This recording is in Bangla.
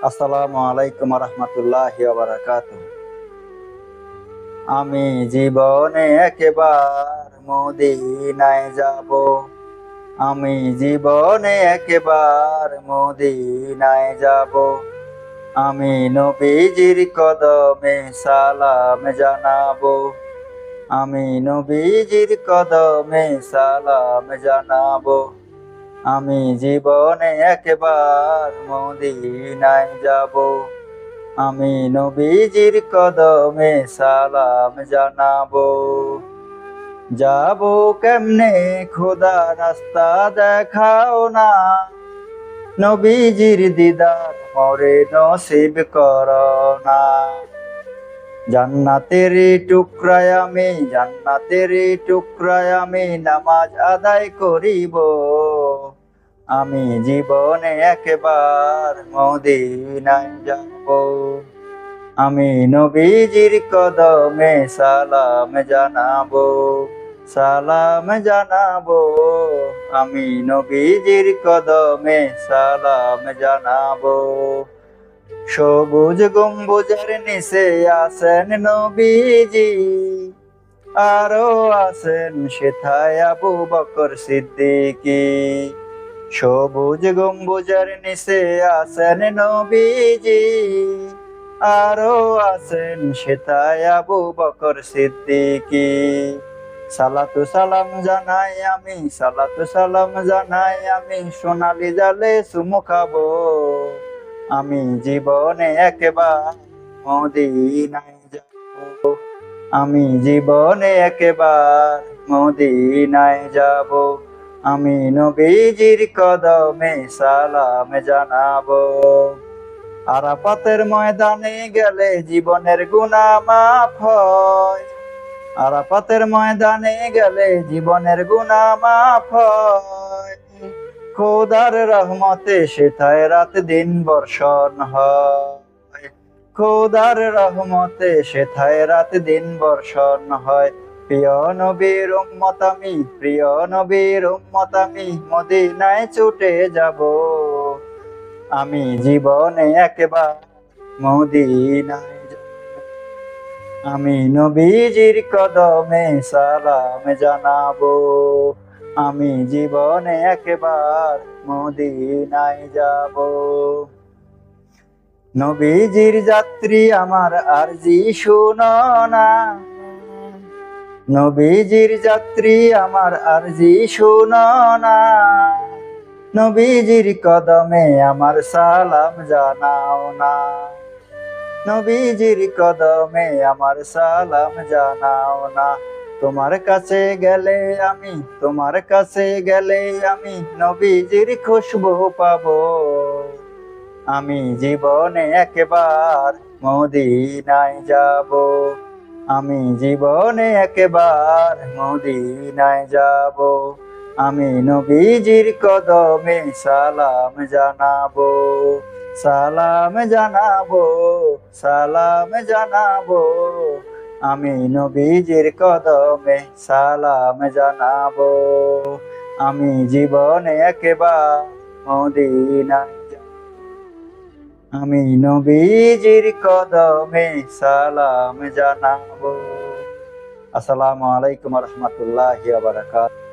আসসালামু আলাইকুম রহমতুল্লাহি ওয়া বারাকাতুহু। আমি জীবনে একবার মদিনায় যাব। আমি জীবনে একবার মদিনায় যাব। আমি নবীজির কদমে সালাম জানাবো। আমি নবীজির কদমে সালাম জানাবো। আমি জীবনে একবার মদিনায় যাব। আমি নবীজির কদমে সালাম জানাবো। যাবো কেমনে খোদা রাস্তা দেখাও না, নবীজির দিদার মরে নসিব করো না। জান্নাতের টুকরায় আমি, জান্নাতের টুকরায় আমি নামাজ আদায় করিব। আমি জীবনে একবার মদিনায় যাব। আমি নবীজির কদমে সালাম জানাবো, সালাম জানাবো। আমি নবীজির কদমে সালাম জানাবো। সবুজ গম্বুজের নিচে আছেন নবীজি, আরো আছেন সেথায় আবু বকর সিদ্দিকী। সবুজ গম্বুজের নিচে আছেন নবীজি, আরো আছেন সেথায় আবু বকর সিদ্দিকী। সালাতু সালাম জানাই আমি, সালাতু সালাম জানাই আমি, সোনালি জালে চুমু খাবো। আমি জীবনে একবার মদিনায় যাব। আমি জীবনে একবার মদিনায় যাব। আমি নবীজির কদমে সালাম জানাবো। আরাফাতের ময়দানে গেলে জীবনের গুনাহ মাফ হয়। আরাফাতের ময়দানে গেলে জীবনের গুনাহ মাফ হয়। খোদার রহমতে সেথায় রাত দিন বর্ষণ হয়। খোদার রহমতে সেথায় রাত দিন বর্ষণ হয়। প্রিয় নবীর উম্মত আমি, প্রিয় নবীর উম্মত আমি, মদিনায় ছুটে যাব। আমি জীবনে একবার মদিনায় যাব। আমি নবীজির কদমে সালাম জানাবো। আমি জীবনে একবার মদিনায় যাব। নবীজির যাত্রী আমার আরজি শুনো না, নবীজির যাত্রী আমার আরজি শুনো না। নবীজির কদমে আমার সালাম জানাও না, নবীজির কদমে আমার সালাম জানাও না। তোমার কাছে গেলে আমি, তোমার কাছে গেলে আমি নবীজির খুশবু পাবো। আমি জীবনে একবার মদিনায় যাব। আমি জীবনে একবার মদিনায় যাব। আমি নবীজির কদমে সালাম জানাবো, সালাম জানাবো, সালাম জানাবো। আমি নবীজির কদমে সালাম জানাবো। আমি জীবনে একবার মদিনায় যাব। আমি নবীজির কদমে সালাম জানাবো। আসসালামু আলাইকুম রহমতুল্লাহি ওয়া বারাকাতুহু।